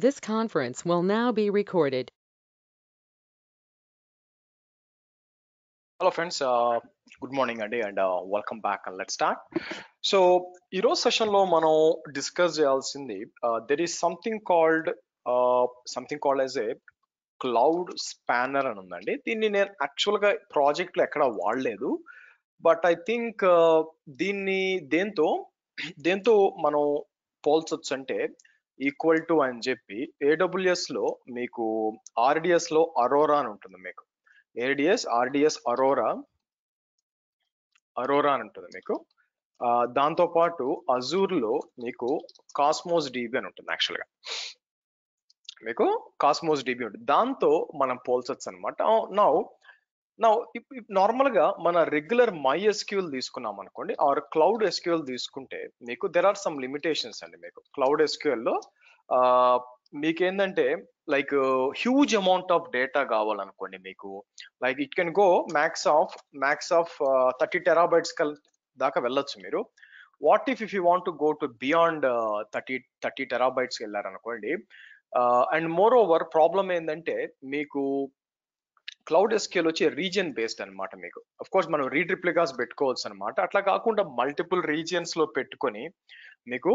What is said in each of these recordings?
This conference will now be recorded. Hello friends, good morning అండి and welcome back and let's start. So ఈరోజు session లో మనం discuss చేయాల్సింది there is something called as a cloud spanner అని ఉందండి. దీన్ని నేను యాక్చువల్ గా ప్రాజెక్ట్ లో ఎక్కడ వాడలేదు, బట్ ఐ థింక్ దీన్ని దేంతో మనం పోల్చొచ్చు అంటే ఈక్వల్ టు అని చెప్పి ఏడబ్ల్యూఎస్ లో మీకు ఆర్డిఎస్ లో అరోరా అని ఉంటుంది. మీకు ఆర్డిఎస్ అరోరా అని ఉంటుంది మీకు. దాంతో పాటు అజూర్ లో మీకు కాస్మోస్ డిబి అని ఉంటుంది. యాక్చువల్ గా మీకు కాస్మోస్ డిబి ఉంటుంది, దాంతో మనం పోల్చొచ్చు అనమాట. నౌ నార్మల్ గా మన రెగ్యులర్ మై ఎస్క్యూఎల్ తీసుకున్నాం అనుకోండి, ఆర్ క్లౌడ్ ఎస్క్యూఎల్ తీసుకుంటే మీకు దెర్ ఆర్ సమ్ లిమిటేషన్స్ అండి. మీకు క్లౌడ్ ఎస్క్యూఎల్ లో మీకేంటంటే like huge amount of data కావాలనుకోండి, మీకు like it can go max of 30 terabytes దాకా వెళ్ళొచ్చు మీరు. What if you want to go to beyond 30 terabytes వెళ్ళారనుకోండి. అండ్ మోర్ ఓవర్ ప్రాబ్లం ఏంటంటే మీకు క్లౌడ్ ఎస్క్యూఎల్ వచ్చి రీజియన్ బేస్డ్ అనమాట. మీకు అఫ్ కోర్స్ మనం రీడ్ రిప్లికాస్ పెట్టుకోవచ్చు అనమాట. అట్లా కాకుండా మల్టిపుల్ రీజియన్స్ లో పెట్టుకొని మీకు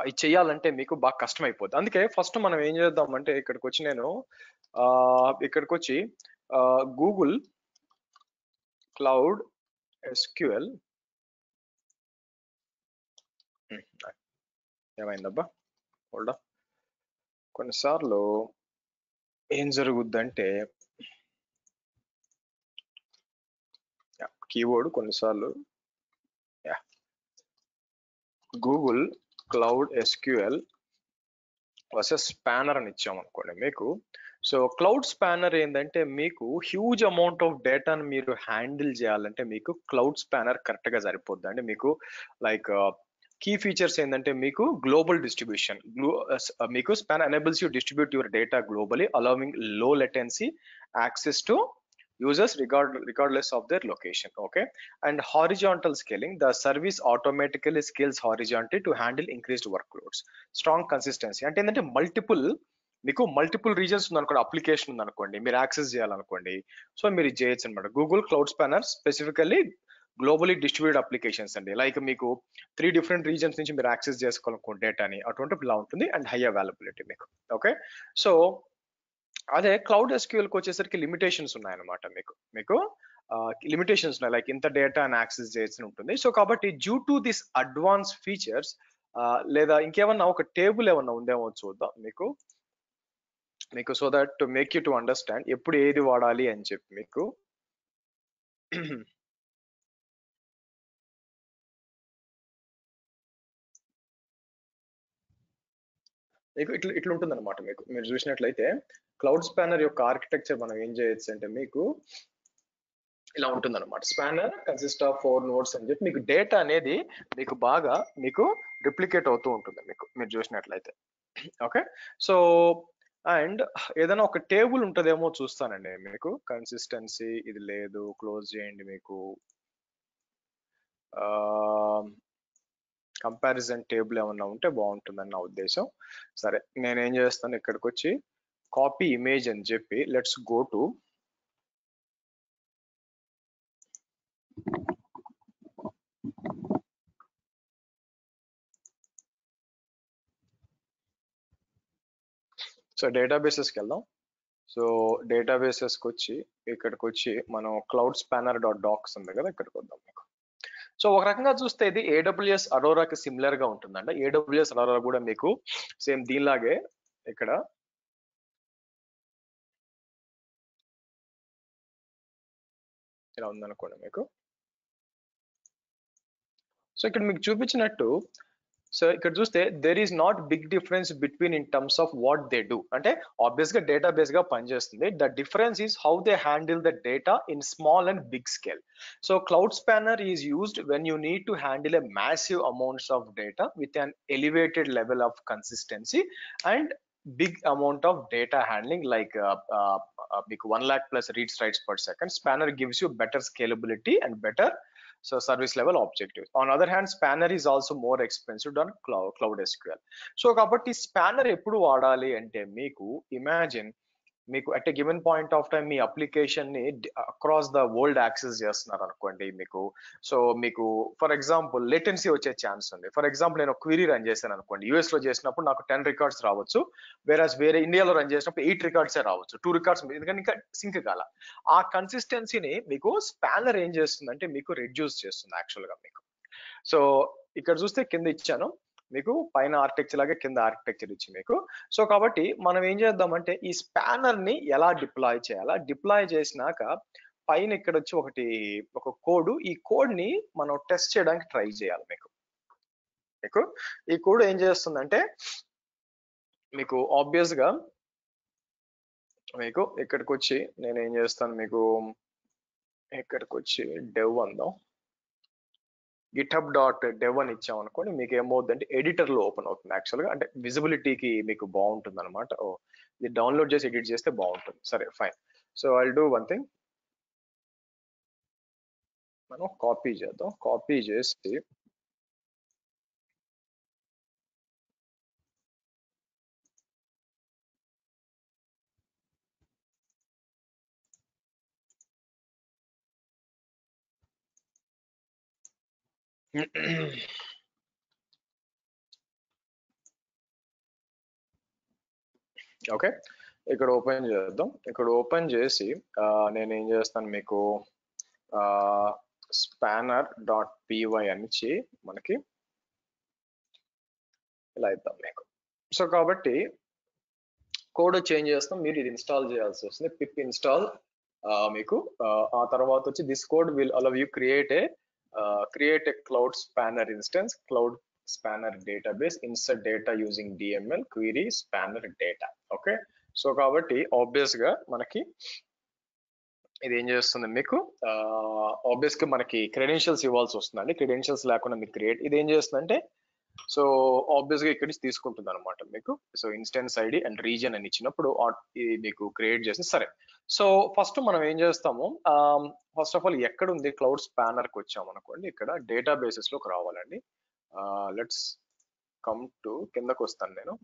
ఇది చేయాలంటే మీకు బాగా కష్టం అయిపోద్ది. అందుకే ఫస్ట్ మనం ఏం చేద్దామంటే ఇక్కడికి వచ్చి గూగుల్ క్లౌడ్ ఎస్క్యూఎల్ ఏమైందబ్బా హోల్డ్, కొన్నిసార్లు ఏం జరుగుద్దంటే కీబోర్డ్ కొన్నిసార్లు Google cloud SQL versus spanner అని ఇచ్చాం అనుకోండి మీకు. సో క్లౌడ్ స్పానర్ ఏంటంటే మీకు హ్యూజ్ అమౌంట్ ఆఫ్ డేటాను మీరు హ్యాండిల్ చేయాలంటే మీకు క్లౌడ్ స్పానర్ కరెక్ట్ గా సరిపోద్ది అండి. మీకు లైక్ కీ ఫీచర్స్ ఏంటంటే మీకు గ్లోబల్ డిస్ట్రిబ్యూషన్, మీకు span enables you distribute your data globally allowing లో latency access to users regardless of their location. Okay, and horizontal scaling, the service automatically scales horizontally to handle increased workloads. Strong consistency అంటే ఏంటంటే multiple reasons ఉందనుకోండి, application ఉందనుకోండి, మీరు access చేయాలనుకోండి, so మీరు చేయొచ్చు అనమాట. Google cloud spanner specifically globally distributed applications అండి. Like మీకు 3 డిఫరెంట్ రీజన్స్ నుంచి మీరు యాక్సెస్ చేసుకోవాలనుకోండి డేటాని, అటువంటి ఇలా ఉంటుంది అండ్ హై అవైలబిలిటీ మీకు. ఓకే, సో అదే క్లౌడ్ ఎస్క్యూఎల్ కి వచ్చేసరికి లిమిటేషన్స్ ఉన్నాయన్నమాట. మీకు లిమిటేషన్స్ ఉన్నాయి, లైక్ ఇంత డేటా యాక్సెస్ చేయాల్సి ఉంటుంది. సో కాబట్టి due to this advance features లేదా ఇంకేమన్నా ఒక టేబుల్ ఏమన్నా ఉందేమో చూద్దాం మీకు so that to make you to understand ఎప్పుడు ఏది వాడాలి అని చెప్పి మీకు. మీకు ఇట్లా ఉంటుంది అనమాట. మీకు మీరు చూసినట్లయితే క్లౌడ్ స్పానర్ యొక్క ఆర్కిటెక్చర్ మనం ఏం చేయొచ్చు అంటే మీకు ఇలా ఉంటుంది అనమాట. స్పానర్ కన్సిస్ట్ ఆఫ్ 4 నోడ్స్ అని చెప్పి మీకు డేటా అనేది మీకు బాగా రిప్లికేట్ అవుతూ ఉంటుంది మీరు చూసినట్లయితే. ఓకే, సో అండ్ ఏదైనా ఒక టేబుల్ ఉంటుందేమో చూస్తానండి మీకు. కన్సిస్టెన్సీ ఇది లేదు, క్లోజ్ చేయండి. మీకు కంపారిజన్ టేబుల్ ఏమన్నా ఉంటే బాగుంటుందని నా ఉద్దేశం. సరే, నేనేం చేస్తాను, ఇక్కడికి వచ్చి కాపీ ఇమేజ్ అని చెప్పి లెట్స్ గో టు సో డేటాబేసెస్కి వెళ్దాం. సో డేటాబేసెస్కి వచ్చి ఇక్కడికి వచ్చి మనం క్లౌడ్ స్పానర్ డాక్స్ ఉంది కదా, ఇక్కడికి వద్దాం మీకు. సో ఒక రకంగా చూస్తే ఇది ఏడబ్ల్యూఎస్ అరోరాకి సిమిలర్ గా ఉంటుందండి. ఏడబ్ల్యూఎస్ అరోరా కూడా మీకు సేమ్ దీనిలాగే ఇక్కడ ఇలా ఉందనుకోండి మీకు. సో ఇక్కడ మీకు చూపించినట్టు, సో ఇక్కడ చూస్తే there is not big difference between in terms of what they do. అంటే ఆబ్వియస్ గా డేటాబేస్ గా పనిచేస్తుంది. The difference is how they handle the data in small and big scale. So cloud spanner is used when you need to handle a massive amounts of data with an elevated level of consistency and big amount of data handling, like మీకు 1 lakh plus reads writes per second. Spanner gives you better scalability and better So service level objectives. On other hand, Spanner is also more expensive than Cloud SQL. So కాబట్టి Spanner ఎప్పుడు వాడాలి అంటే మీకు imagine మీకు at a given point of time me application ని across the world access చేస్తున్నారు అనుకోండి మీకు. సో మీకు ఫర్ ఎగ్జాంపుల్ లేటెన్సీ వచ్చే ఛాన్స్ ఉంది. ఫర్ ఎగ్జాంపుల్ నేను ఒక క్వీరీ రన్ చేశాను అనుకోండి, యూఎస్ లో చేసినప్పుడు నాకు 10 రికార్డ్స్ రావచ్చు, వేరే ఇండియాలో రన్ చేసినప్పుడు 8 రికార్డ్సే రావచ్చు, 2 రికార్డ్స్ ఎందుకంటే ఇంకా సింక్ కాల. ఆ కన్సిస్టెన్సీని మీకు స్పానర్ ఏం చేస్తుందంటే మీకు రెడ్యూస్ చేస్తుంది యాక్చువల్ గా మీకు. సో ఇక్కడ చూస్తే కింద ఇచ్చాను మీకు, పైన ఆర్కిటెక్చర్ లాగే కింద ఆర్కిటెక్చర్ ఇచ్చి మీకు. సో కాబట్టి మనం ఏం చేద్దామంటే ఈ స్పానర్ ని ఎలా డిప్లాయ్ చేయాలా, డిప్లాయ్ చేసినాక పైన ఇక్కడ వచ్చి ఒక కోడ్, ఈ కోడ్ ని మనం టెస్ట్ చేయడానికి ట్రై చేయాలి మీకు. ఈ కోడ్ ఏం చేస్తుందంటే మీకు ఆబ్వియస్ గా మీకు ఇక్కడికి వచ్చి నేను ఏం చేస్తాను మీకు, ఇక్కడికి వచ్చి డెవ్ అందాం, github.dev అని ఇచ్చాం అనుకోండి, మీకు ఏమవుతుందంటే ఎడిటర్ లో ఓపెన్ అవుతుంది యాక్చువల్ గా, అంటే విజిబిలిటీకి మీకు బాగుంటుంది అనమాట. ఇది డౌన్లోడ్ చేసి ఎడిట్ చేస్తే బాగుంటుంది. సరే fine. So I'll do one thing, మనం కాపీ చేద్దాం. కాపీ చేసి ఓకే, ఇక్కడ ఓపెన్ చేద్దాం. ఇక్కడ ఓపెన్ చేసి నేను ఏం చేస్తాను మీకు spanner.py అని మనకి ఇలా ఇద్దాం మీకు. సో కాబట్టి కోడ్ చేంజ్ చేస్తాం, మీరు ఇది ఇన్స్టాల్ చేయాల్సి వస్తుంది. పిప్ ఇన్స్టాల్ మీకు, ఆ తర్వాత వచ్చి this code will allow you create a cloud spanner instance, cloud spanner database, insert data using DML query spanner data. Okay, so కాబట్టి ఆబ్వియస్ గా మనకి ఇది ఏం చేస్తుంది మీకు, ఆబ్వియస్ గా మనకి క్రెడెన్షియల్స్ ఇవ్వాల్సి వస్తుందండి. క్రెడెన్షియల్స్ లేకుండా మీకు ఇది ఏం చేస్తుందంటే, సో ఆబ్వియస్ గా ఇక్కడ నుంచి తీసుకుంటుంది అనమాట మీకు. So instance ID and reason అని ఇచ్చినప్పుడు ఇది మీకు క్రియేట్ చేసి. సరే, సో ఫస్ట్ మనం ఏం చేస్తాము, ఫస్ట్ ఆఫ్ ఆల్ ఎక్కడ ఉంది క్లౌడ్ స్పానర్ కి వచ్చాము అనుకోండి, ఇక్కడ డేటా బేసెస్ లోకి రావాలండి. లెట్స్ కమ్ టు, కిందకు వస్తాను నేను,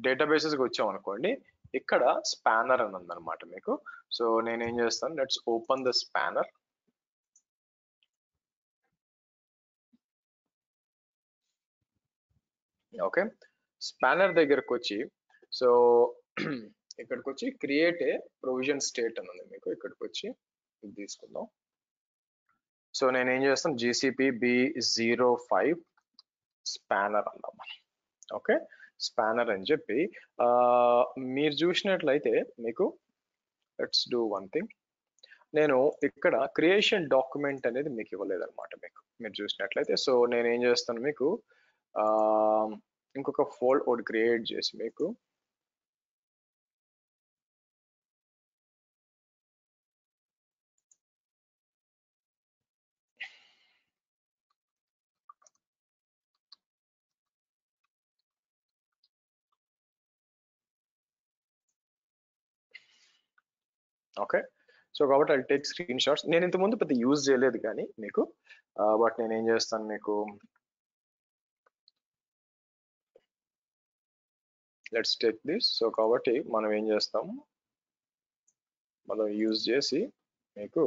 డేటాబేసెస్ కి వచ్చాం అనుకోండి, ఇక్కడ స్పానర్ అని ఉందన్నమాట మీకు. సో నేను ఏం చేస్తాను, let's open the spanner. Okay, spanner దగ్గరకు వచ్చి, సో ఇక్కడికి వచ్చి క్రియేట్ ఏ ప్రొవిజన్ స్టేట్ అని ఉంది మీకు. ఇక్కడికి వచ్చి ఇది తీసుకుందాం. సో నేను ఏం చేస్తాను, GCP B05 స్పానర్ అన్నాం. ఓకే, స్పానర్ అని చెప్పి మీరు చూసినట్లయితే మీకు, లెట్స్ డూ వన్ థింగ్, నేను ఇక్కడ క్రియేషన్ డాక్యుమెంట్ అనేది మీకు ఇవ్వలేదన్నమాట మీకు, మీరు చూసినట్లయితే. సో నేను ఏం చేస్తాను మీకు, ఇంకొక ఫోల్డ్ ఒకటి క్రియేట్ చేసి మీకు, ఓకే, సో కాబట్టి ఐ టేక్ స్క్రీన్ షాట్స్. నేను ఇంతకుముందు పెద్ద యూజ్ చేయలేదు కానీ మీకు, బట్ నేను ఏం చేస్తాను మీకు, లెట్స్ టేక్ దిస్. సో కాబట్టి మనం ఏం చేస్తాము, మనం యూజ్ చేసి మీకు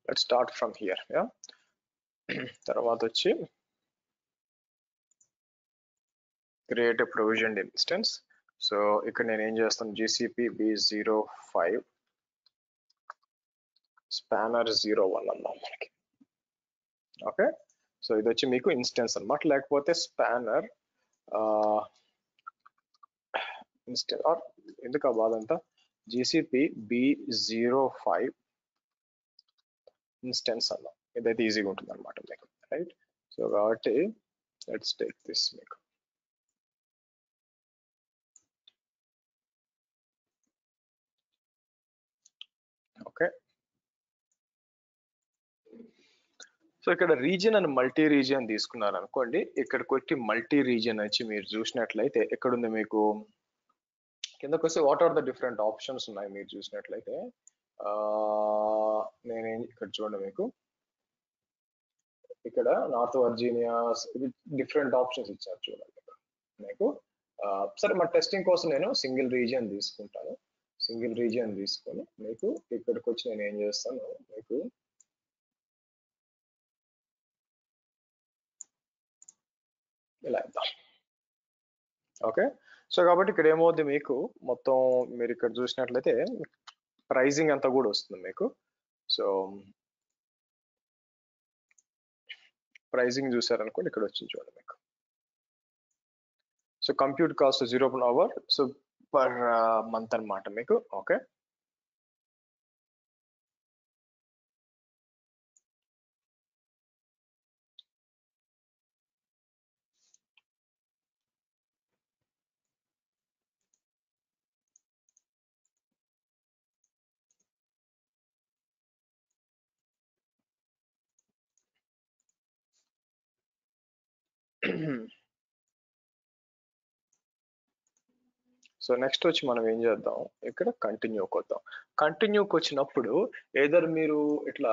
లెట్స్ స్టార్ట్ ఫ్రమ్ హియర్. తర్వాత వచ్చి create a provision instance. So ఇక్కడ నేను ఏం చేస్తాను, GCP B05 స్పానర్ 01 అన్నాం మనకి. ఓకే, సో ఇది వచ్చి మీకు ఇన్స్టెన్స్ అన్నమాట, లేకపోతే స్పానర్ ఇన్స్టెన్స్, ఆర్ ఎందుకు ఆ బాధ అంతా, GCP B05 ఇన్స్టెన్స్ అన్నాం. ఇదైతే ఈజీగా ఉంటుంది అనమాట మీకు, రైట్. సో కాబట్టి లెట్స్ టేక్ దిస్ మీకు. ఓకే, సో ఇక్కడ రీజియన్ అండ్ మల్టీ రీజియన్ తీసుకున్నారు అనుకోండి, ఇక్కడికి వచ్చి మల్టీ రీజియన్ వచ్చి మీరు చూసినట్లయితే ఎక్కడుంది మీకు, కిందకు వస్తే what are the different options ఉన్నాయి మీరు చూసినట్లయితే నేను ఇక్కడ చూడండి మీకు ఇక్కడ నార్త్ వర్జీనియా ఇది డిఫరెంట్ ఆప్షన్స్ ఇచ్చారు చూడండి మీకు సరే మా టెస్టింగ్ కోసం నేను సింగిల్ రీజియన్ తీసుకుంటాను సింగిల్ రీజియన్ తీసుకొని మీకు ఇక్కడికి వచ్చి నేను ఏం చేస్తాను మీకు ఇలా ఇద్దాం ఓకే సో కాబట్టి ఇక్కడ ఏమవుద్ది మీకు మొత్తం మీరు ఇక్కడ చూసినట్లయితే ప్రైజింగ్ అంతా కూడా వస్తుంది మీకు సో ప్రైజింగ్ చూసారనుకోండి ఇక్కడ వచ్చింది చూడండి మీకు so compute cost 0.1 so per month అన్నమాట మీకు ఓకే సో నెక్స్ట్ వచ్చి మనం ఏం చేద్దాం ఇక్కడ కంటిన్యూకి వద్దాం కంటిన్యూకి వచ్చినప్పుడు ఏదర్ మీరు ఇట్లా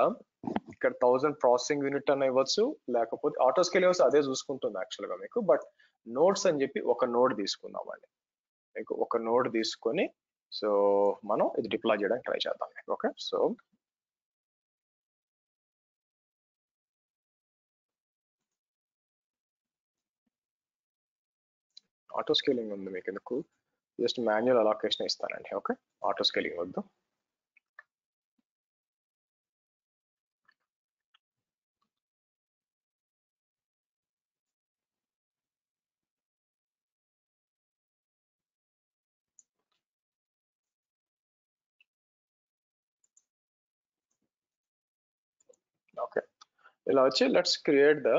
ఇక్కడ 1000 ప్రాసెసింగ్ యూనిట్ అని ఇవ్వచ్చు లేకపోతే ఆటో స్కేల్ ఇవ్వచ్చు అదే చూసుకుంటుంది యాక్చువల్గా మీకు బట్ నోట్స్ అని చెప్పి ఒక నోడ్ తీసుకుందామండి మీకు ఒక నోడ్ తీసుకొని సో మనం ఇది డిప్లాయ్ చేయడానికి ట్రై చేద్దాం మీకు ఓకే సో ఆటో స్కేలింగ్ ఉంది మీకు ఎందుకు జస్ట్ మాన్యువల్ అలొకేషన్ ఇస్తానండి ఓకే ఆటో స్కేలింగ్ వద్దు ఓకే ఇలా వచ్చి లెట్స్ క్రియేట్ ద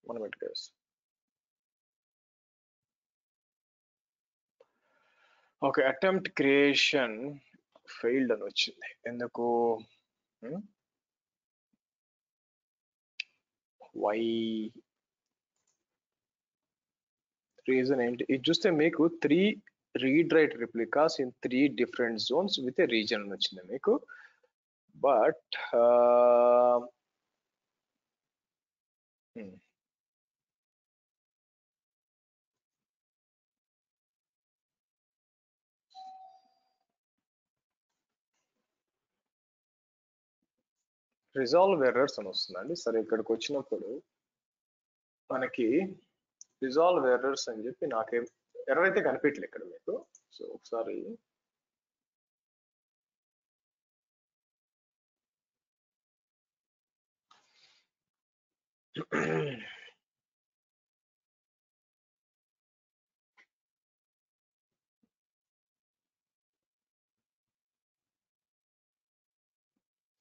మనం పెట్టుకోవచ్చు ఓకే అటెంప్ట్ క్రియేషన్ ఫెయిల్డ్ అని వచ్చింది ఎందుకు వై రీజన్ ఏంటి ఇది చూస్తే మీకు 3 read write replicas in 3 different Jones with a reason అని వచ్చింది మీకు బట్ రిజాల్వ్ ఎర్రర్స్ అని వస్తుందండి సరే ఇక్కడికి వచ్చినప్పుడు మనకి రిజాల్వ్ ఎర్రర్స్ అని చెప్పి నాకేం ఎర్రర్ అయితే కనిపించలేదు ఇక్కడ మీకు సో ఒకసారి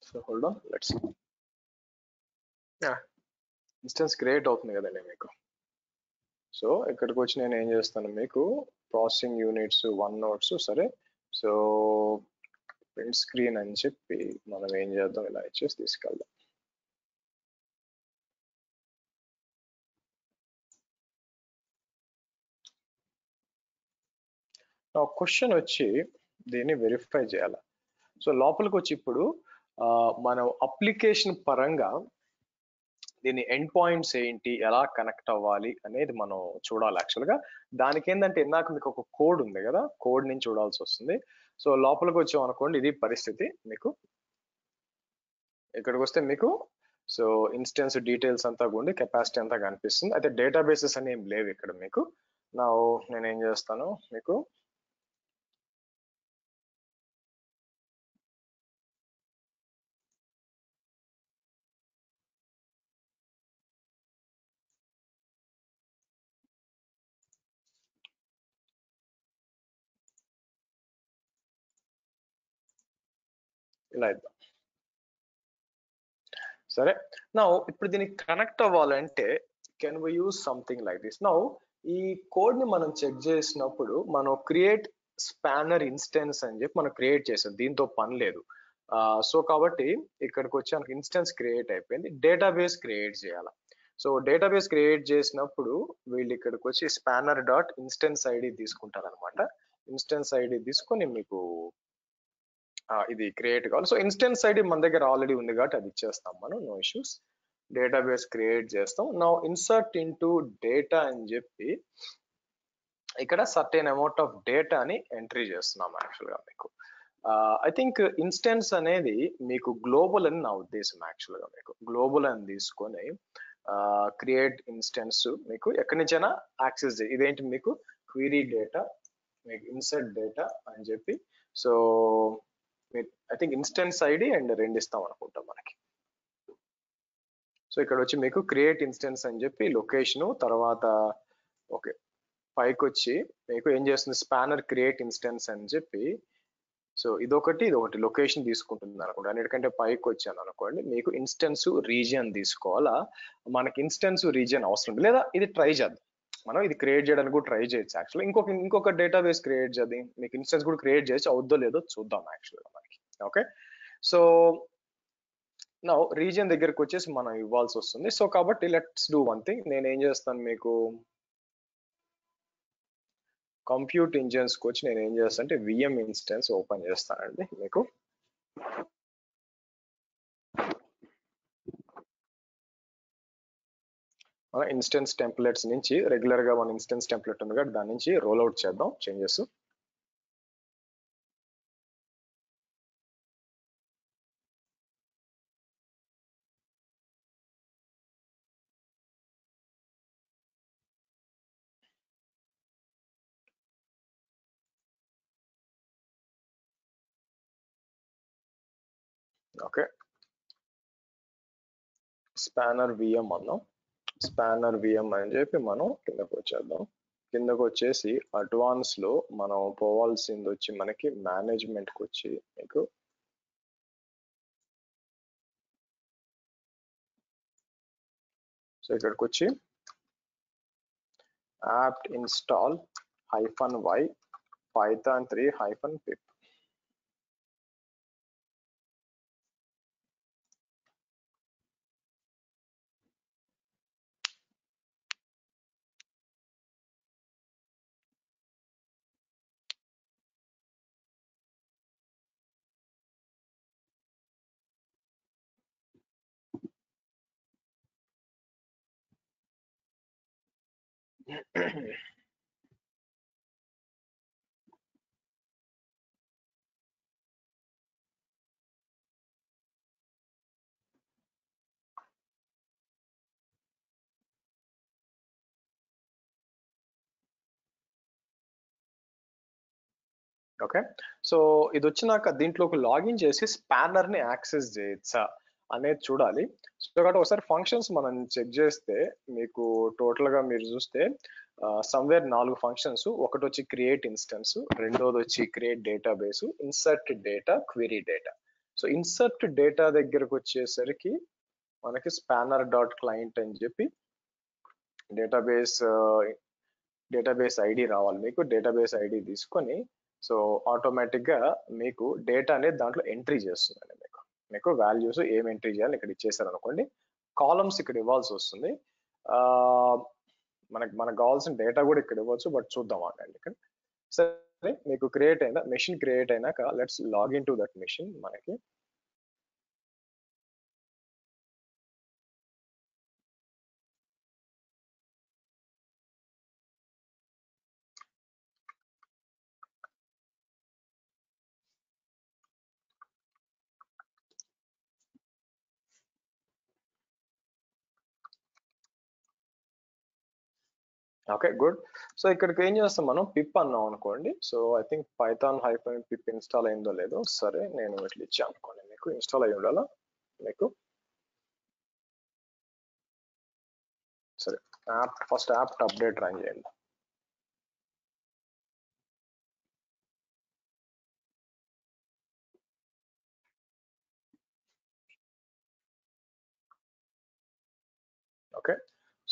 so hold on let's instance create అవుతుంది కదండి మీకు సో ఇక్కడికి వచ్చి నేను ఏం చేస్తాను మీకు ప్రాసెసింగ్ యూనిట్స్ 1 నోట్స్ సరే సో ప్రింట్ స్క్రీన్ అని చెప్పి మనం ఏం చేద్దాం ఇలా ఇచ్చేసి తీసుకెళ్దాం నా క్వశ్చన్ వచ్చి దీన్ని వెరిఫై చేయాలి సో లోపలికి వచ్చి ఇప్పుడు మనం అప్లికేషన్ పరంగా దీని ఎండ్ పాయింట్స్ ఏంటి ఎలా కనెక్ట్ అవ్వాలి అనేది మనం చూడాలి యాక్చువల్గా దానికి ఏంటంటే ఇందాక మీకు ఒక కోడ్ ఉంది కదా కోడ్ నుంచి చూడాల్సి వస్తుంది సో లోపలికి వచ్చాం అనుకోండి ఇది పరిస్థితి మీకు ఇక్కడికి వస్తే మీకు సో ఇన్స్టెన్స్ డీటెయిల్స్ అంతా ఉండి కెపాసిటీ అంతా కనిపిస్తుంది అయితే డేటాబేసెస్ అని ఏం లేవు ఇక్కడ మీకు నేను ఏం చేస్తాను మీకు ఇలా ఇద్దాం సరే, నా ఇప్పుడు దీనికి కనెక్ట్ అవ్వాలంటే can we use something like this. Now ఈ కోడ్ ని మనం చెక్ చేసినప్పుడు మనం క్రియేట్ స్పానర్ ఇన్స్టెన్స్ అని చెప్పి మనం క్రియేట్ చేసాం, దీంతో పని లేదు. సో కాబట్టి ఇక్కడికి వచ్చి ఇన్స్టెన్స్ క్రియేట్ అయిపోయింది, డేటాబేస్ క్రియేట్ చేయాలి. సో డేటాబేస్ క్రియేట్ చేసినప్పుడు వీళ్ళు ఇక్కడికి వచ్చి స్పానర్ డాట్ ఇన్స్టెన్స్ ఐడి తీసుకుంటారు అనమాట. ఇన్స్టెన్స్ ఐడి తీసుకొని మీకు ఇది క్రియేట్ కావాలి. సో ఇన్స్టెన్స్ ఐడి మన దగ్గర ఆల్రెడీ ఉంది కాబట్టి అది ఇచ్చేస్తాం మనం, నో ఇష్యూస్. డేటాబేస్ క్రియేట్ చేస్తాం. నౌ ఇన్సర్ట్ ఇంటూ డేటా అని చెప్పి ఇక్కడ సర్టెన్ అమౌంట్ ఆఫ్ డేటాని ఎంట్రీ చేస్తున్నాం యాక్చువల్ గా. మీకు ఐ థింక్ ఇన్స్టెన్స్ అనేది మీకు గ్లోబల్ అని నా ఉద్దేశం. యాక్చువల్ గా మీకు గ్లోబల్ అని తీసుకొని క్రియేట్ ఇన్స్టెన్స్ మీకు ఎక్కడి నుంచైనా యాక్సెస్ చేయి. ఇదేంటి మీకు క్వీరీ డేటా, మీకు ఇన్సర్ట్ డేటా అని చెప్పి. So I think instance ID and రెండు ఇస్తాం అనుకుంటాం మనకి. సో ఇక్కడ వచ్చి మీకు క్రియేట్ ఇన్స్టెన్స్ అని చెప్పి లొకేషన్ తర్వాత ఓకే పైకి వచ్చి మీకు ఏం చేస్తుంది, స్పానర్ క్రియేట్ ఇన్స్టెన్స్ అని చెప్పి. సో ఇదొకటి లొకేషన్ తీసుకుంటుంది అనుకోండి. అన్నిటికంటే పైకి వచ్చాను అనుకోండి, మీకు ఇన్స్టెన్స్ రీజియన్ తీసుకోవాలా. మనకి ఇన్స్టెన్స్ రీజియన్ అవసరం లేదా, ఇది ట్రై చేద్దాం మనం. ఇది క్రియేట్ చేయడానికి కూడా ట్రై చేయొచ్చు యాక్చువల్. ఇంకొక డేటాబేస్ క్రియేట్ చేద్దాం, మీకు ఇన్స్టెన్స్ కూడా క్రియేట్ చేయొచ్చు, అవుద్దో లేదో చూద్దాం యాక్చువల్గా మనకి. ఓకే, సో నా రీజియన్ దగ్గరకు వచ్చేసి మనం ఇవ్వాల్సి వస్తుంది. సో కాబట్టి లెట్స్ డూ వన్ థింగ్. నేను ఏం చేస్తాను, మీకు కంప్యూట్ ఇంజన్స్ కి వచ్చి నేను ఏం చేస్తాను అంటే విఎం ఇన్స్టెన్స్ ఓపెన్ చేస్తానండి. మీకు మన ఇన్స్టెన్స్ టెంప్లెట్స్ నుంచి రెగ్యులర్ గా మన ఇన్స్టెన్స్ టెంప్లెట్ ఉంది కాబట్టి దాని నుంచి రోల్ అవుట్ చేద్దాం చేంజెస్. ఓకే, స్పానర్ విఎం అన్నాం. స్పానర్ విఎం అని చెప్పి మనం కిందకు వచ్చేద్దాం. కిందకు వచ్చేసి అడ్వాన్స్ లో మనం పోవాల్సింది వచ్చి మనకి మేనేజ్మెంట్ కి వచ్చి మీకు సో ఇక్కడికి వచ్చి apt install -y python 3-pip. Okay, so ఇది వచ్చినాక దీంట్లోకి లాగిన్ చేసి స్పానర్ ని యాక్సెస్ చేయొచ్చా అనేది చూడాలి. సో కాబట్టి ఒకసారి ఫంక్షన్స్ మనం చెక్ చేస్తే మీకు టోటల్ గా మీరు చూస్తే సమ్వేర్ 4 ఫంక్షన్స్. ఒకటి వచ్చి క్రియేట్ ఇన్స్టెన్స్, రెండోది వచ్చి create database, insert data, query data. So insert data దగ్గరకు వచ్చేసరికి మనకి స్పానర్ డాట్ క్లయింట్ అని చెప్పి డేటాబేస్ ఐడి రావాలి. మీకు డేటాబేస్ ఐడి తీసుకొని సో ఆటోమేటిక్ గా మీకు డేటా అనేది దాంట్లో ఎంట్రీ చేస్తుందండి. మీకు వాల్యూస్ ఏం ఎంట్రీ చేయాలి ఇక్కడ ఇచ్చేసారు అనుకోండి. కాలమ్స్ ఇక్కడ ఇవ్వాల్సి వస్తుంది. మనకు కావాల్సిన డేటా కూడా ఇక్కడ ఇవ్వచ్చు, బట్ చూద్దాం అండి ఇక్కడ. సరే, మీకు క్రియేట్ అయిన మెషిన్ క్రియేట్ అయినాక let's login to that machine. మనకి ఓకే గుడ్. సో ఇక్కడికి ఏం చేస్తాం మనం, పిప్ అన్నాం అనుకోండి. So I think Python -pip install అయిందో లేదో. సరే, నేను ఇట్లా ఇచ్చాను అనుకోండి, మీకు ఇన్స్టాల్ అయ్యి ఉండాలా మీకు. సరే, ఫస్ట్ యాప్ అప్డేట్ రన్ చేయండి.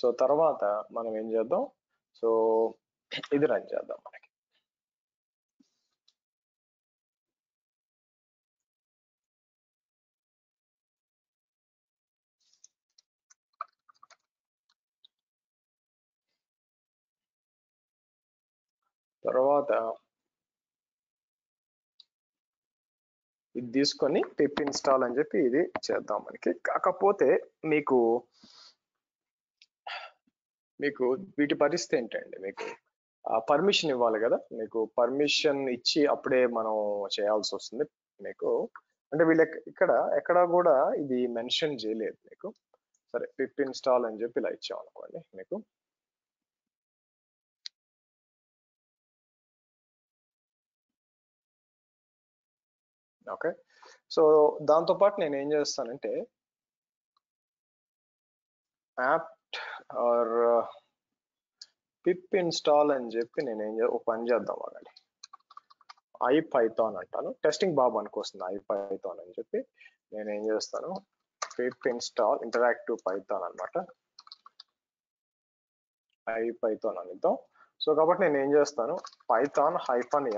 సో తర్వాత మనం ఏం చేద్దాం, సో ఇది రన్ చేద్దాం మనకి. తర్వాత ఇది తీసుకొని పిప్ ఇన్స్టాల్ అని చెప్పి ఇది చేద్దాం మనకి. కాకపోతే మీకు మీకు వీటి పరిస్థితి ఏంటండి, మీకు పర్మిషన్ ఇవ్వాలి కదా, మీకు పర్మిషన్ ఇచ్చి అప్పుడే మనం చేయాల్సి వస్తుంది మీకు. అంటే వీళ్ళు ఇక్కడ ఎక్కడ కూడా ఇది మెన్షన్ చేయలేదు మీకు. సరే పిప్ ఇన్స్టాల్ అని చెప్పి ఇలా ఇచ్చాం అనుకోండి మీకు. ఓకే, సో దాంతో పాటు నేను ఏం చేస్తానంటే యాప్ట్ ఆర్ పిప్ ఇన్స్టాల్ అని చెప్పి నేను ఒక పని చేద్దాం అనండి. ఐపైథాన్ అంటాను, టెస్టింగ్ బాబు అనుకొస్తుంది ఐపైథాన్ అని చెప్పి నేను ఏం చేస్తాను, పిప్ ఇన్స్టాల్ ఇంటరాక్టివ్ పైథాన్ అనమాట, ఐపైథాన్ అనిద్దాం. సో కాబట్టి నేను ఏం చేస్తాను, పైథాన్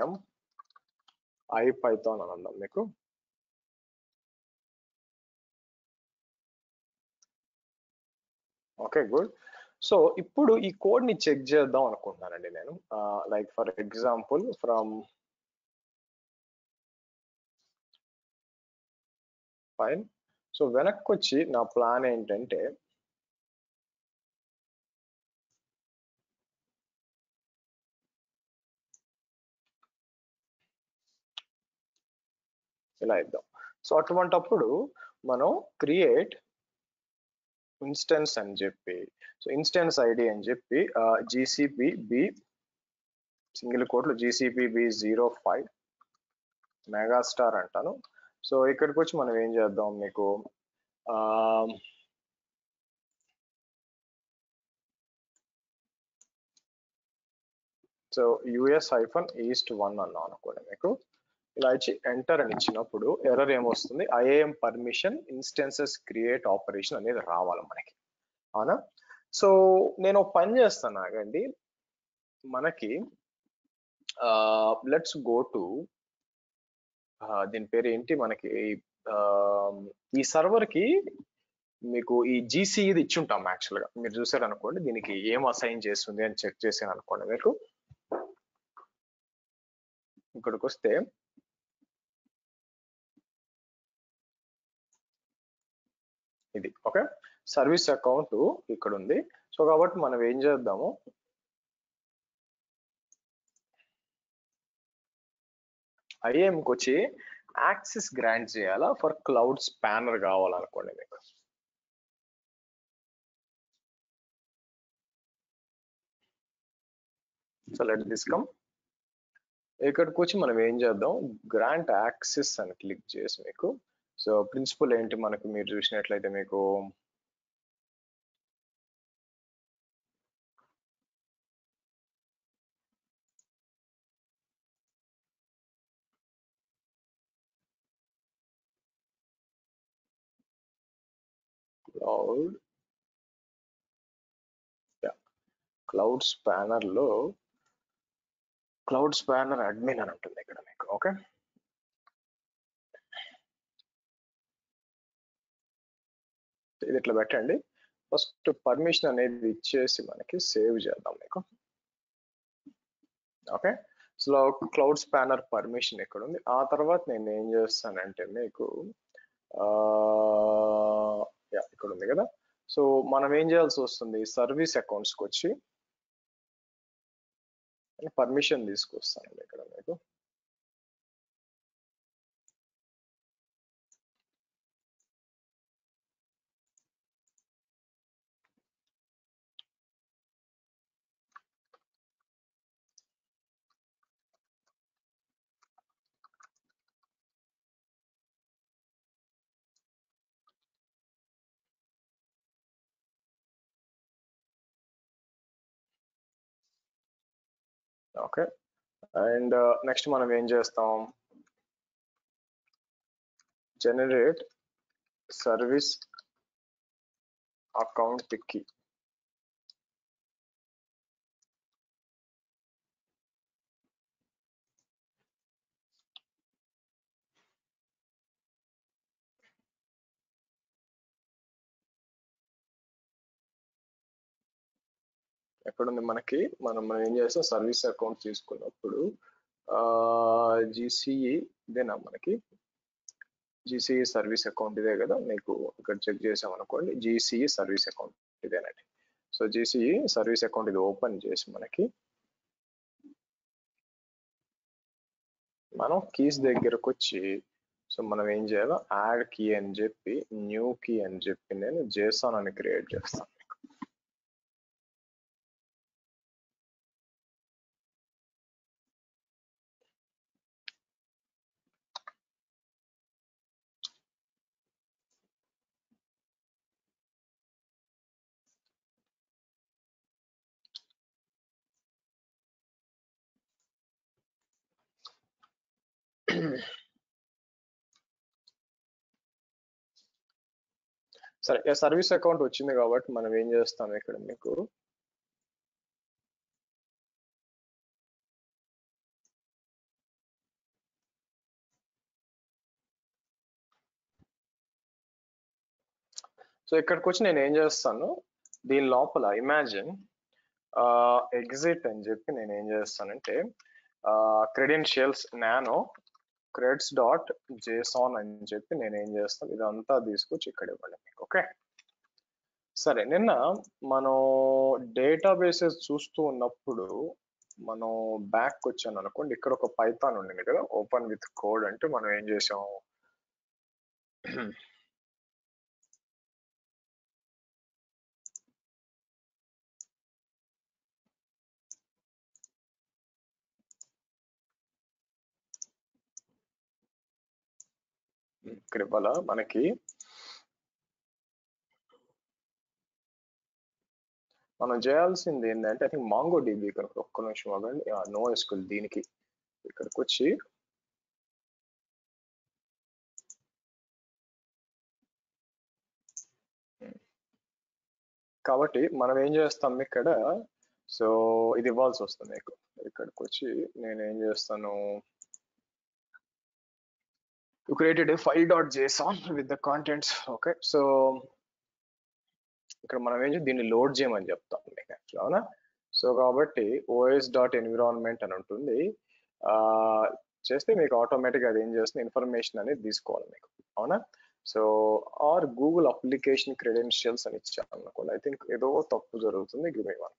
-m ఐపైథాన్ అని అందాం మీకు. Okay good. సో ఇప్పుడు ఈ కోడ్ ని చెక్ చేద్దాం అనుకుంటున్నానండి నేను. Like for example from fine. So వెనక్కి వచ్చి నా ప్లాన్ ఏంటంటే ఇలా ఇద్దాం. సో అటువంటప్పుడు మనం క్రియేట్ ఇన్స్టెన్స్ అని చెప్పి, సో ఇన్స్టెన్స్ ఐడి అని చెప్పి జీసీపీ బి సింగిల్ కోట్లు జీసీపీ B05 మెగాస్టార్ అంటాను. సో ఇక్కడికి వచ్చి మనం ఏం చేద్దాం, మీకు సో US-East1 అన్నాం అనుకోండి మీకు. ఇలా ఇచ్చి ఎంటర్ అని ఇచ్చినప్పుడు ఎర్రర్ ఏమొస్తుంది, IAM permission instances create operation అనేది రావాలి మనకి, అవునా. సో నేను పని చేస్తాను ఆగండి, మనకి లెట్స్ గో టు దీని పేరు ఏంటి మనకి, ఈ సర్వర్ కి మీకు ఈ జీసీ ఇది ఇచ్చి ఉంటాం యాక్చువల్ గా, మీరు చూసారు అనుకోండి దీనికి ఏం అసైన్ చేస్తుంది అని చెక్ చేసాను అనుకోండి మీకు. ఇక్కడికి వస్తే ఇది ఓకే, సర్వీస్ అకౌంట్ ఇక్కడ ఉంది. సో కాబట్టి మనం ఏం చేద్దాము, ఐఏఎంకి వచ్చి యాక్సెస్ గ్రాంట్ చేయాలా ఫర్ క్లౌడ్ స్పానర్ కావాలనుకోండి మీకు. So let this come. ఇక్కడికి వచ్చి మనం ఏం చేద్దాం, గ్రాంట్ యాక్సెస్ అని క్లిక్ చేసి మీకు, సో ప్రిన్సిపల్ ఏంటి మనకు మీరు చూసినట్లయితే మీకు క్లౌడ్ స్పానర్ లో క్లౌడ్ స్పానర్ అడ్మిన్ అని ఉంటుంది ఇక్కడ మీకు. ఓకే, ఇది ఇట్లా పెట్టండి. ఫస్ట్ పర్మిషన్ అనేది ఇచ్చేసి మనకి సేవ్ చేద్దాం మీకు. Okay, so cloud spanner permission ఇక్కడ ఉంది. ఆ తర్వాత నేను ఏం చేస్తానంటే మీకు ఇక్కడ ఉంది కదా, సో మనం ఏం చేయాల్సి వస్తుంది, సర్వీస్ అకౌంట్స్కి వచ్చి పర్మిషన్ తీసుకొస్తానండి ఇక్కడ మీకు. ఓకే, అండ్ నెక్స్ట్ మనం ఏం చేస్తాం, జనరేట్ సర్వీస్ అకౌంట్ కీ. ఎక్కడుంది మనకి మనం ఏం చేస్తాం సర్వీస్ అకౌంట్ తీసుకున్నప్పుడు GCE ఇదేనా మనకి GCE సర్వీస్ అకౌంట్ ఇదే కదా మీకు ఇక్కడ చెక్ చేసాం అనుకోండి GCE సర్వీస్ అకౌంట్ ఇదేనండి సో GCE సర్వీస్ అకౌంట్ ఇది ఓపెన్ చేసి మనకి మనం కీస్ దగ్గరకు వచ్చి సో మనం ఏం చేయాలో యాడ్ కీ అని చెప్పి న్యూ కీ అని చెప్పి నేను JSON అని క్రియేట్ చేస్తాను సరే సర్వీస్ అకౌంట్ వచ్చింది కాబట్టి మనం ఏం చేస్తాం ఇక్కడ మీకు సో ఇక్కడికి వచ్చి నేను ఏం చేస్తాను దీని లోపల ఇమాజిన్ ఎగ్జిట్ అని చెప్పి నేను ఏం చేస్తానంటే క్రెడెన్షియల్స్ నానో క్రెడ్స్ డాట్ JSON అని చెప్పి నేను ఏం చేస్తాను ఇదంతా తీసుకొచ్చి ఇక్కడ ఇవ్వండి మీకు ఓకే సరే నిన్న మనం డేటాబేసెస్ చూస్తూ ఉన్నప్పుడు మనం బ్యాక్ వచ్చాను అనుకోండి ఇక్కడ ఒక పైథాన్ ఉండింది కదా ఓపెన్ విత్ కోడ్ అంటే మనం ఏం చేసాం ఇక్కడ ఇవ్వాల మనకి మనం చేయాల్సింది ఏంటంటే ఐ థింక్ మాంగో డిబి కనుక ఒక్క నిమిషం అవ్వండి నో ఎస్క్యూఎల్ దీనికి ఇక్కడికి వచ్చి కాబట్టి మనం ఏం చేస్తాం ఇక్కడ సో ఇది ఇవ్వాల్సి వస్తుంది మీకు ఇక్కడికి వచ్చి నేను ఏం చేస్తాను you created a file.json with the contents okay so ఇక్కడ మనం ఏం దీన్ని లోడ్ చేయమని చెప్తాం మీకు యాక్చువల్ అవునా సో కాబట్టి os.environment అని ఉంటుంది చేస్తే మీకు ఆటోమేటిక్ అది ఏం చేస్తుంది ఇన్ఫర్మేషన్ అనేది తీసుకోవాలి మీకు అవునా so are Google application credentials అని ఇచ్చాను అనుకోండి ఐ థింక్ ఏదో తప్పు జరుగుతుంది గివ్ మీ వన్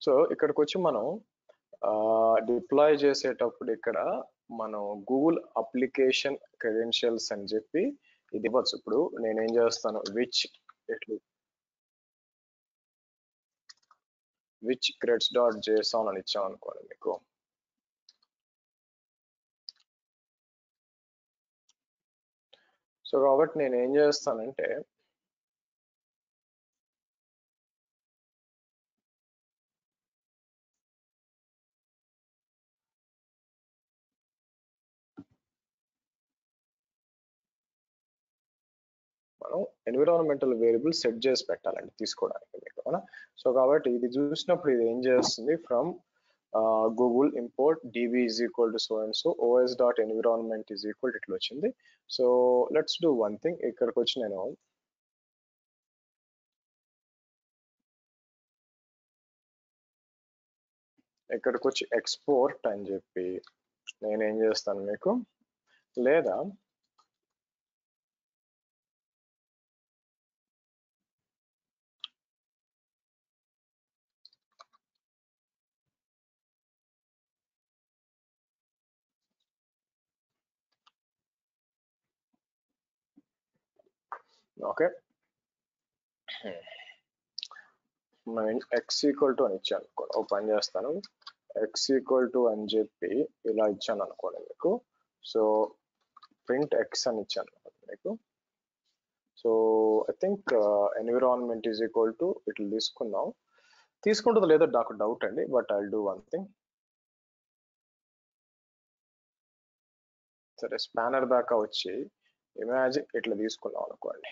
సో ఇక్కడికి వచ్చి మనం డిప్లాయ్ చేసేటప్పుడు ఇక్కడ మనం గూగుల్ అప్లికేషన్ క్రెడెన్షియల్స్ అని చెప్పి ఇది ఇవ్వచ్చు ఇప్పుడు నేనేం చేస్తాను విచ్ creds.json అని ఇచ్చాం అనుకోండి మీకు సో కాబట్టి నేను ఏం చేస్తానంటే మనం ఎన్విరాన్మెంటల్ వేరియబుల్ సెట్ చేసి పెట్టాలండి తీసుకోవడానికి మీకు అవునా సో కాబట్టి ఇది చూసినప్పుడు ఇది ఏం చేస్తుంది from Google import db is equal to so and so os.environment is equal to ఇట్లా వచ్చింది so let's do one thing ఇక్కడికి వచ్చి నేను ఇక్కడికి వచ్చి ఎక్స్పోర్ట్ అని చెప్పి నేనేం చేస్తాను మీకు లేదా ఓకే నేను x ఈక్వల్ టు అని ఇచ్చాను అనుకోండి ఓ పని చేస్తాను x ఈక్వల్ టు అని చెప్పి ఇలా ఇచ్చాను అనుకోండి మీకు సో ప్రింట్ x అని ఇచ్చాను మీకు so I think environment is equal to ఇట్లా తీసుకుంటుందో లేదో నాకు డౌట్ అండి but I do one thing సరే స్పానర్ దాకా వచ్చి ఇమాజిన్ ఇట్లా తీసుకున్నాం అనుకోండి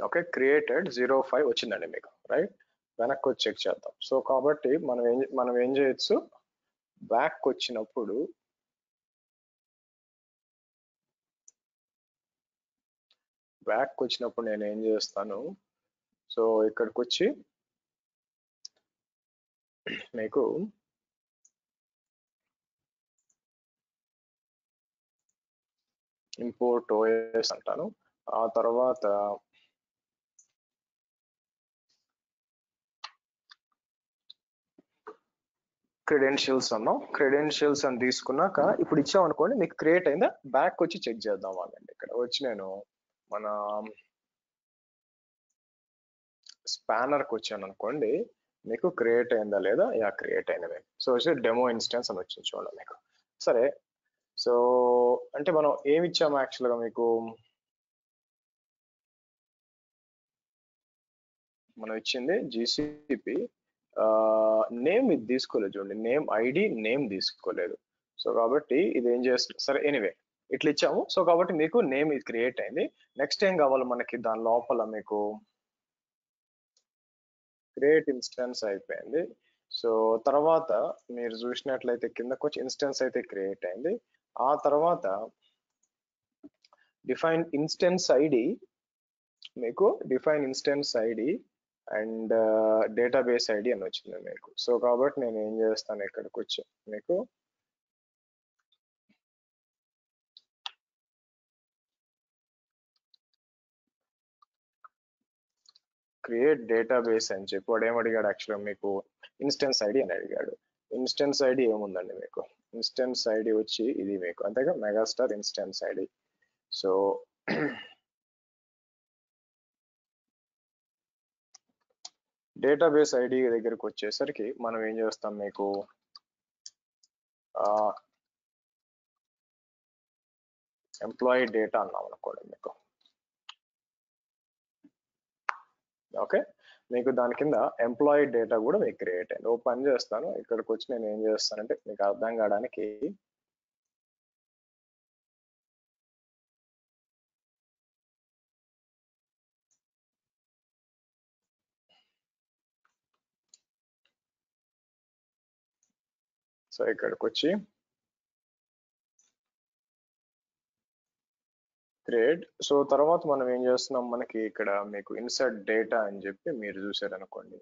ఓకే, క్రియేటెడ్ 05 వచ్చిందండి మీకు, రైట్. వెనక్కి వచ్చి చెక్ చేద్దాం. సో కాబట్టి మనం ఏం చేయొచ్చు, బ్యాక్ వచ్చినప్పుడు నేను ఏం చేస్తాను, సో ఇక్కడికి వచ్చి మీకు ఇంపోర్ట్ ఓఎస్ అంటాను. ఆ తర్వాత క్రెడెన్షియల్స్ అన్నాం. క్రెడెన్షియల్స్ అని తీసుకున్నాక ఇప్పుడు ఇచ్చామనుకోండి, మీకు క్రియేట్ అయిందా, బ్యాక్ వచ్చి చెక్ చేద్దాం వాళ్ళండి. ఇక్కడ వచ్చి నేను మన స్పానర్కి వచ్చాను అనుకోండి, మీకు క్రియేట్ అయిందా లేదా, యా క్రియేట్ అయిందా మీకు. సో వచ్చి డెమో ఇన్స్టెన్స్ అని వచ్చింది చూడండి మీకు. సరే, సో అంటే మనం ఏమి ఇచ్చాము యాక్చువల్గా మీకు, మనం ఇచ్చింది జీసీపీ నేమ్ ఇది తీసుకోలేదు చూడండి, నేమ్ ఐడి నేమ్ తీసుకోలేదు. సో కాబట్టి ఇది ఏం చేస్తుంది, సరే ఎనీవే ఇట్లా ఇచ్చాము. సో కాబట్టి మీకు నేమ్ ఇది క్రియేట్ అయింది. నెక్స్ట్ ఏం కావాలి మనకి, దాని లోపల మీకు క్రియేట్ ఇన్స్టెన్స్ అయిపోయింది. సో తర్వాత మీరు చూసినట్లయితే కిందకు వచ్చి ఇన్స్టెన్స్ అయితే క్రియేట్ అయింది. ఆ తర్వాత డిఫైన్ ఇన్స్టెన్స్ ఐడి, మీకు define instance ID and database ID అని వచ్చింది మీకు. సో కాబట్టి నేను ఏం చేస్తాను, ఇక్కడికి వచ్చి మీకు క్రియేట్ డేటాబేస్ అని చెప్పి వాడు ఏమడిగాడు, యాక్చువల్గా మీకు ఇన్స్టెన్స్ ఐడి అని అడిగాడు. ఇన్స్టెన్స్ ఐడి ఏముందండి మీకు, ఇన్స్టెన్స్ ఐడి వచ్చి ఇది మీకు అంతేగా, megastar instance ID. So database ID దగ్గరికి వచ్చేసరికి మనం ఏం చేస్తాం, మీకు ఎంప్లాయీ డేటా అన్నాం అనుకోండి మీకు. ఓకే, మీకు దాని కింద ఎంప్లాయీ డేటా కూడా మీకు క్రియేట్ అయింది. ఓ పని చేస్తాను, ఇక్కడికి వచ్చి నేను ఏం చేస్తానంటే మీకు అర్థం కావడానికి సో ఇక్కడికి వచ్చి క్రియేట్. సో తర్వాత మనం ఏం చేస్తున్నాం, మనకి ఇక్కడ మీకు ఇన్సర్ట్ డేటా అని చెప్పి మీరు చూసారు అనుకోండి,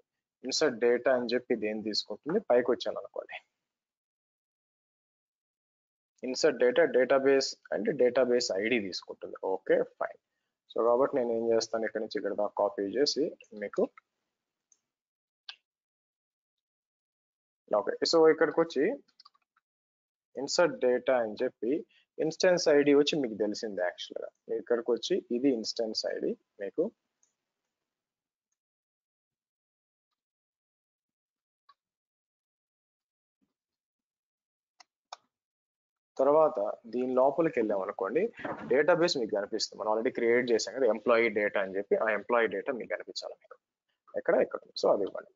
ఇన్సర్ట్ డేటా అని చెప్పి దేని తీసుకుంటుంది, పైకి వచ్చాను అనుకోండి, insert data database and database ID తీసుకుంటుంది. Okay fine. సో కాబట్టి నేను ఏం చేస్తాను, ఇక్కడ నుంచి ఇక్కడ దాకా కాపీ చేసి మీకు ఓకే. సో ఇక్కడికి వచ్చి ఇన్సర్ట్ డేటా అని చెప్పి ఇన్స్టెన్స్ ఐడి వచ్చి మీకు తెలిసింది యాక్చువల్గా, ఇక్కడికి వచ్చి ఇది ఇన్స్టెన్స్ ఐడి మీకు. తర్వాత దీని లోపలికి వెళ్ళాం అనుకోండి, డేటాబేస్ మీకు కనిపిస్తుంది. మనం ఆల్రెడీ క్రియేట్ చేసాం కదా ఎంప్లాయీ డేటా అని చెప్పి, ఆ ఎంప్లాయీ డేటా మీకు కనిపించాలి మీకు ఎక్కడ. సో అది ఇవ్వండి.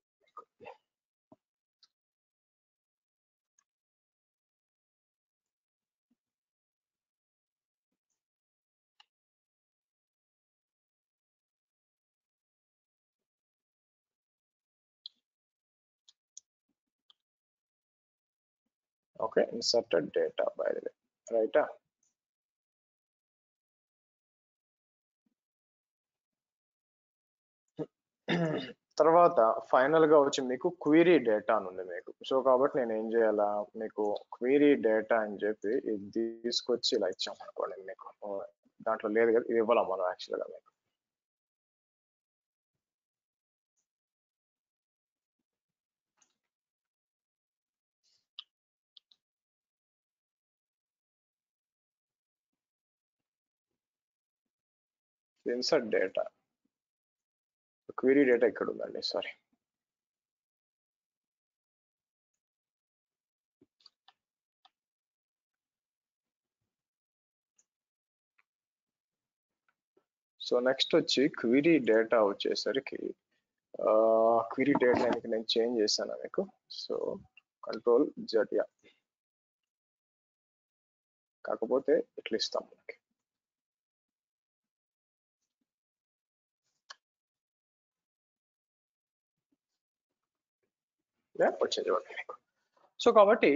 Okay, inserted data by the way, రైటా. తర్వాత ఫైనల్ గా వచ్చి మీకు క్వీరీ డేటా అని ఉంది మీకు. సో కాబట్టి నేను ఏం చేయాలా, మీకు క్వీరీ డేటా అని చెప్పి ఇది తీసుకొచ్చి ఇలా ఇచ్చాం అనుకోండి మీకు, దాంట్లో లేదు కదా, ఇది ఇవ్వాలి మనం యాక్చువల్గా మీకు. ఇన్సర్ట్ డేటా, క్వీరీ డేటా ఇక్కడ ఉందండి, సారీ. సో నెక్స్ట్ వచ్చి క్వీరీ డేటా వచ్చేసరికి క్వీరీ డేటా నేను చేంజ్ చేశాను మీకు. సో కంట్రోల్ జెడ్, కాకపోతే ఇట్లా ఇస్తాం మనకి. వచ్చింది చూడండి మీకు. సో కాబట్టి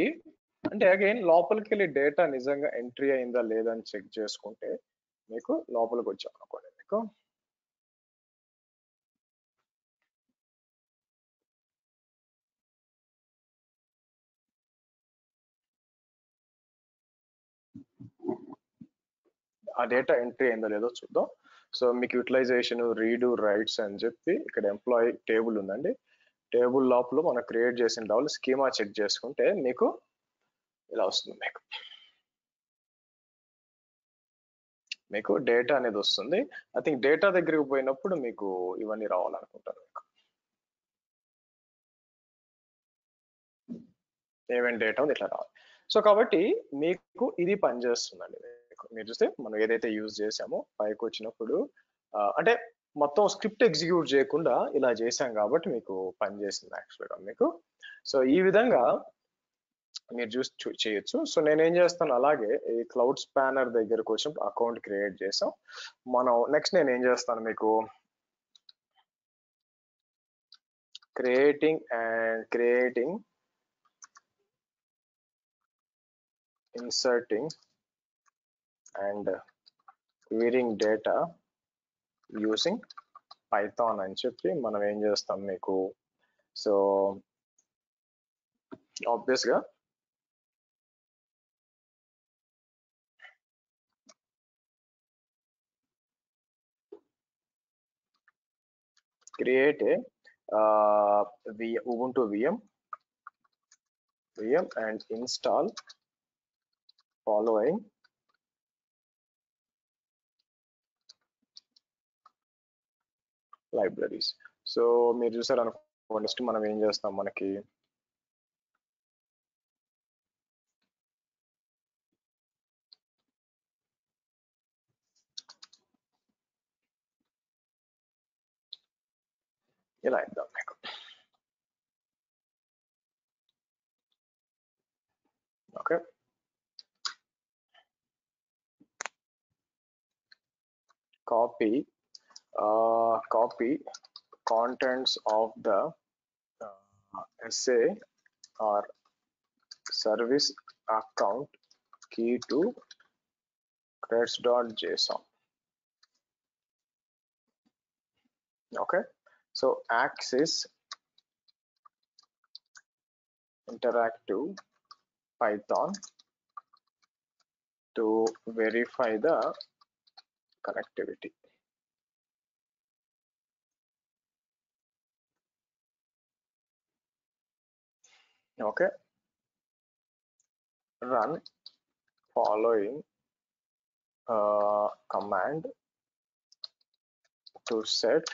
అంటే అగైన్ లోపలికి వెళ్ళి డేటా నిజంగా ఎంట్రీ అయిందా లేదా అని చెక్ చేసుకుంటే మీకు లోపలికి వచ్చాం అనుకోండి మీకు ఆ డేటా ఎంట్రీ అయిందో లేదో చూద్దాం. సో మీకు యూటిలైజేషన్, రీడు, రైట్స్ అని చెప్పి ఇక్కడ ఎంప్లాయీ టేబుల్ ఉందండి. టేబుల్ లోపల మనం క్రియేట్ చేసిన డబుల్ స్కీమా చెక్ చేసుకుంటే మీకు ఇలా వస్తుంది. మీకు డేటా అనేది వస్తుంది. ఐ థింక్ డేటా దగ్గరికి పోయినప్పుడు మీకు ఇవన్నీ రావాలనుకుంటాను. మీకు ఏమేమి డేటా ఉంది ఇట్లా రావాలి. సో కాబట్టి మీకు ఇది పనిచేస్తుందండి. మీరు చూస్తే మనం ఏదైతే యూజ్ చేసామో పైకి వచ్చినప్పుడు అంటే మొత్తం స్క్రిప్ట్ ఎగ్జిక్యూట్ చేయకుండా ఇలా చేసాం కాబట్టి మీకు పనిచేస్తుంది యాక్చువల్గా మీకు. సో ఈ విధంగా మీరు చూసి చేయొచ్చు. సో నేను ఏం చేస్తాను, అలాగే ఈ క్లౌడ్ స్పానర్ దగ్గరకు వచ్చి అకౌంట్ క్రియేట్ చేసాం మనం. నెక్స్ట్ నేను ఏం చేస్తాను మీకు creating, inserting and querying data using Python అని చెప్పి మనం ఏం చేస్తాం మీకు. సో ఆబ్వియస్ గా create a Ubuntu VM and install following libraries. So మీరు చూసారు అనుకోండి, నెక్స్ట్ మనం ఏం చేస్తాం, మనకి ఇలా ఇద్దాం మీకు. Okay, copy contents of the essay or service account key to creds.json. Okay, so Axis interactive Python to verify the connectivity. Okay, run following command to set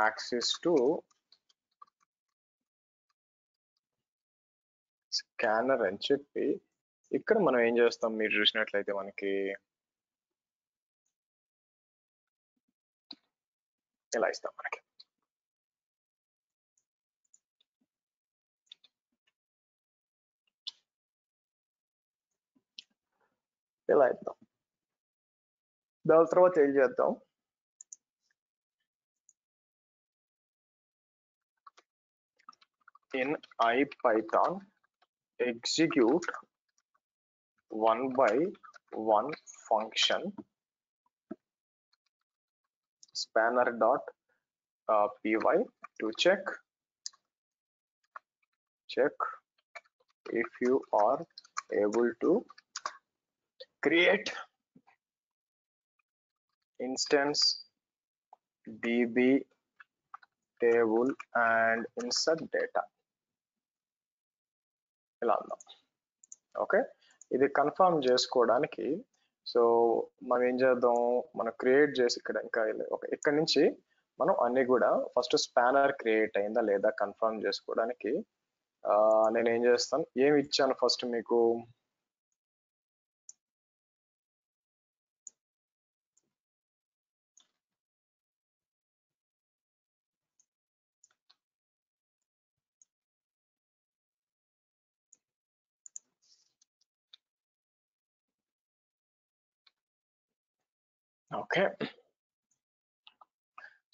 access to scanner అని చెప్పి ఇక్కడ మనం ఏం చేస్తాం, మీరు చూసినట్లయితే మనకి ఇలా ఇస్తాం మనకి. ఇలా ఇద్దాం. దాని తర్వాత ఏం చేద్దాం, in IPython execute 1 by 1 function spanner.py to check if you are able to create instance db table and insert data. ఇలా ఉందాం. ఓకే, ఇది కన్ఫర్మ్ చేసుకోవడానికి సో మనం ఏం చేద్దాం, మనం క్రియేట్ చేసి ఇక్కడ ఇంకా ఇక్కడ నుంచి మనం అన్ని కూడా ఫస్ట్ స్పానర్ క్రియేట్ అయిందా లేదా కన్ఫర్మ్ చేసుకోవడానికి నేను ఏం చేస్తాను, ఏమి ఇచ్చాను ఫస్ట్ మీకు, ఓకే.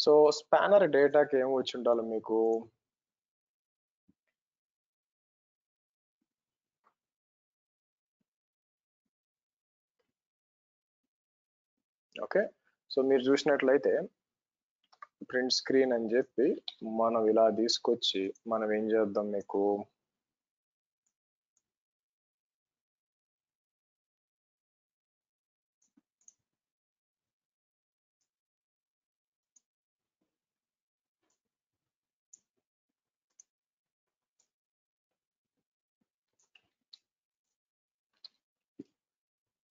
సో స్పానర్ డేటాకి ఏమి వచ్చి ఉండాలి మీకు, ఓకే, సో మీరు చూసినట్లయితే ప్రింట్ స్క్రీన్ అని చెప్పి మనం ఇలా తీసుకొచ్చి మనం ఏం చేద్దాం, మీకు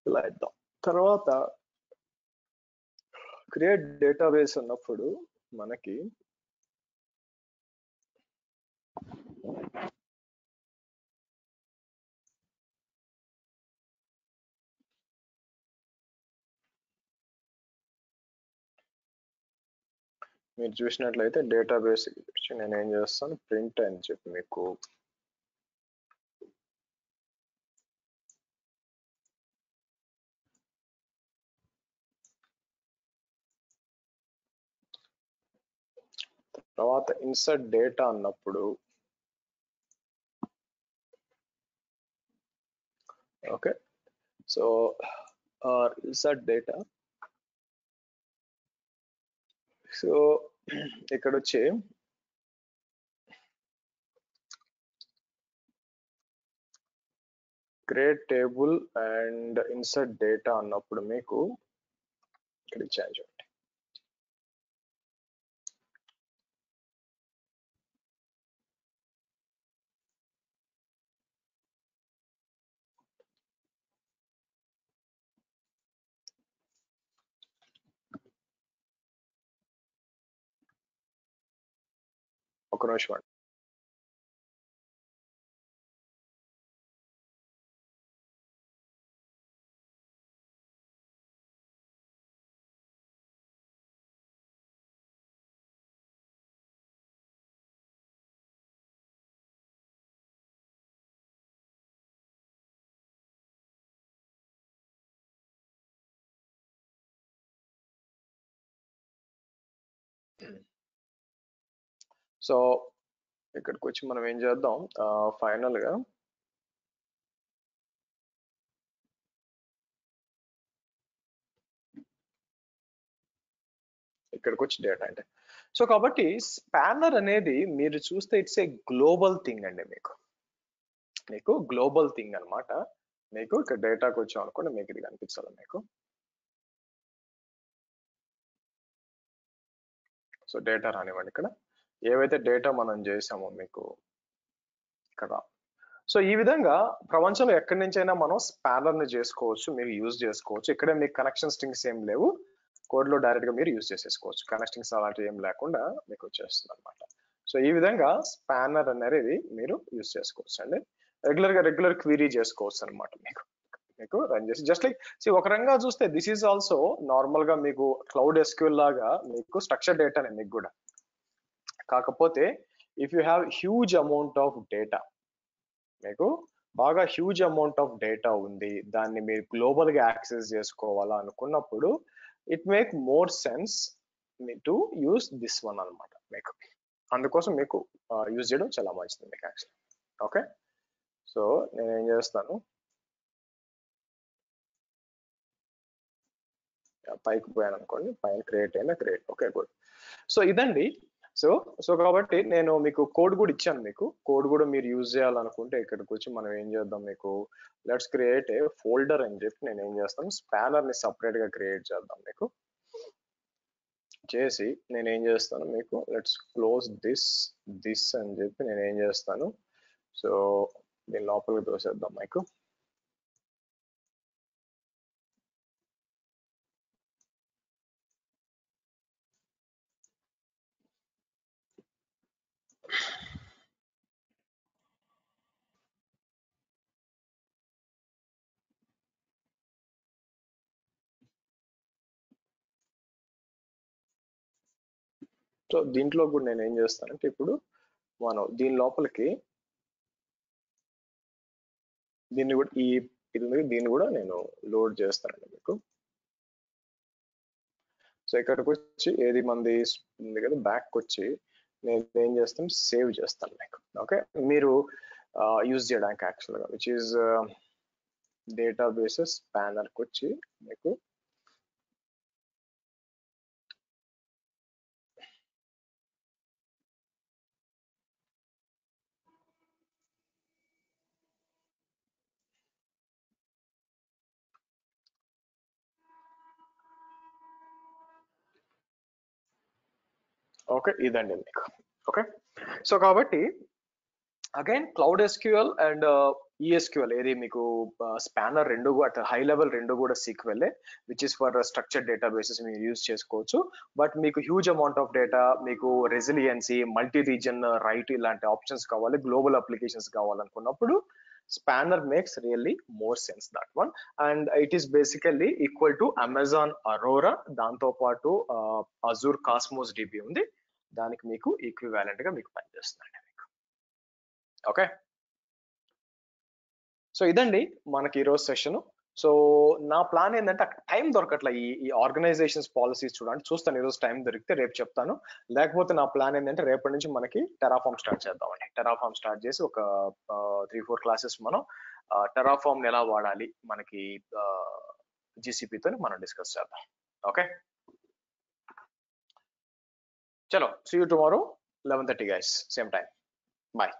ఇలా ఇద్దాం. తర్వాత క్రియేట్ డేటాబేస్ అన్నప్పుడు మనకి మీరు చూసినట్లయితే డేటాబేస్ నేను ఏం చేస్తాను, ప్రింట్ అని చెప్పి మీకు తర్వాత ఇన్సర్ట్ డేటా అన్నప్పుడు okay, so insert data, so ఇక్కడ వచ్చి create table and insert data అన్నప్పుడు మీకు ఇక్కడ ఇచ్చాను చూడండి. ఒక నిమిషం అండి. సో ఇక్కడికి వచ్చి మనం ఏం చేద్దాం, ఫైనల్ గా ఇక్కడికి వచ్చి డేటా అంటే, సో కాబట్టి స్పానర్ అనేది మీరు చూస్తే ఇట్స్ ఏ గ్లోబల్ థింగ్ అండి. మీకు గ్లోబల్ థింగ్ అన్నమాట. మీకు ఇక్కడ డేటాకి వచ్చాం అనుకోండి, మీకు ఇది కనిపించాలి మీకు. సో డేటా రానివ్వండి, ఇక్కడ ఏవైతే డేటా మనం చేసామో మీకు ఇక్కడ. సో ఈ విధంగా ప్రపంచంలో ఎక్కడి నుంచైనా మనం స్పానర్ ని చేసుకోవచ్చు, మీరు యూజ్ చేసుకోవచ్చు. ఇక్కడే మీకు కనెక్షన్ స్ట్రింగ్స్ ఏం లేవు, కోడ్ లో డైరెక్ట్ గా మీరు యూజ్ చేసేసుకోవచ్చు. కనెక్టింగ్స్ అలాంటివి ఏం లేకుండా మీకు వచ్చేస్తుంది అనమాట. సో ఈ విధంగా స్పానర్ అనేది మీరు యూజ్ చేసుకోవచ్చు అండి. రెగ్యులర్ క్వీరీ చేసుకోవచ్చు అనమాట. మీకు రన్ చేసి జస్ట్ లైక్ ఒక రకంగా చూస్తే దిస్ ఈజ్ ఆల్సో నార్మల్ గా మీకు క్లౌడ్ ఎస్క్యూఎల్ లాగా మీకు స్ట్రక్చర్ డేటానే మీకు కూడా. కాకపోతే if you have huge amount of data, మీకు బాగా హ్యూజ్ అమౌంట్ ఆఫ్ డేటా ఉంది, దాన్ని మీరు గ్లోబల్ గా యాక్సెస్ చేసుకోవాలా అనుకున్నప్పుడు it make more sense to use this one అనమాట. మీకు అందుకోసం మీకు యూజ్ చేయడం చాలా మంచిది మీకు యాక్చువల్. ఓకే, సో నేను ఏం చేస్తాను, పైకి పోయాను అనుకోండి, పైన క్రియేట్ అయినా క్రియేట్. Okay good. సో ఇదండి. సో కాబట్టి నేను మీకు కోడ్ కూడా ఇచ్చాను. మీకు కోడ్ కూడా మీరు యూజ్ చేయాలనుకుంటే ఇక్కడికి వచ్చి మనం ఏం చేద్దాం, మీకు లెట్స్ క్రియేట్ ఏ ఫోల్డర్ అని చెప్పి నేను ఏం చేస్తాను, స్పానర్ ని సపరేట్ గా క్రియేట్ చేద్దాం. మీకు చేసి నేను ఏం చేస్తాను, మీకు లెట్స్ క్లోజ్ దిస్ అని చెప్పి నేను ఏం చేస్తాను, సో దీని లోపలికి తోసేద్దాం మీకు. సో దీంట్లో కూడా నేను ఏం చేస్తానంటే ఇప్పుడు మనం దీని లోపలికి దీన్ని కూడా దీన్ని కూడా నేను లోడ్ చేస్తానండి మీకు. సో ఇక్కడికి వచ్చి ఏది మంది ఉంది కదా, బ్యాక్ వచ్చి నేను ఏం చేస్తాను, సేవ్ చేస్తాను మీకు. ఓకే, మీరు యూజ్ చేయడానికి యాక్చువల్గా విచ్ ఈజ్ డేటాబేసెస్ స్పానర్కి వచ్చి మీకు ఓకే, ఇదండి మీకు. ఓకే, సో కాబట్టి again cloud SQL and ESQL ఏది మీకు స్పానర్ రెండు అట్ హై లెవెల్ రెండు కూడా sequel which is for structured databases మీరు యూజ్ చేసుకోవచ్చు. బట్ మీకు హ్యూజ్ అమౌంట్ ఆఫ్ డేటా, మీకు రెసిలియన్సీ, మల్టీ రీజన్ రైట్ ఇలాంటి ఆప్షన్స్ కావాలి, గ్లోబల్ అప్లికేషన్స్ కావాలనుకున్నప్పుడు spanner makes really more sense that one. And it is basically equal to Amazon Aurora, దాంతో పాటు Azure cosmos dB ఉంది, దానికి మీకు ఈక్వివాలెంట్ గా మీకు పనిచేస్తుందండి మీకు. ఓకే, సో ఇదండి మనకి ఈరోజు సెషన్. సో నా ప్లాన్ ఏంటంటే టైం దొరకట్ల ఈ ఆర్గనైజేషన్స్ పాలసీస్ చూస్తాను, ఈరోజు టైం దొరికితే రేపు చెప్తాను. లేకపోతే నా ప్లాన్ ఏంటంటే రేపటి నుంచి మనకి టెరాఫామ్ స్టార్ట్ చేద్దామండి. టెరాఫామ్ స్టార్ట్ చేసి ఒక 3-4 క్లాసెస్ మనం టెరాఫామ్ ఎలా వాడాలి మనకి జీసీపీతో మనం డిస్కస్ చేద్దాం. ఓకే, చలో, see you tomorrow 11:30 guys, same time. Bye.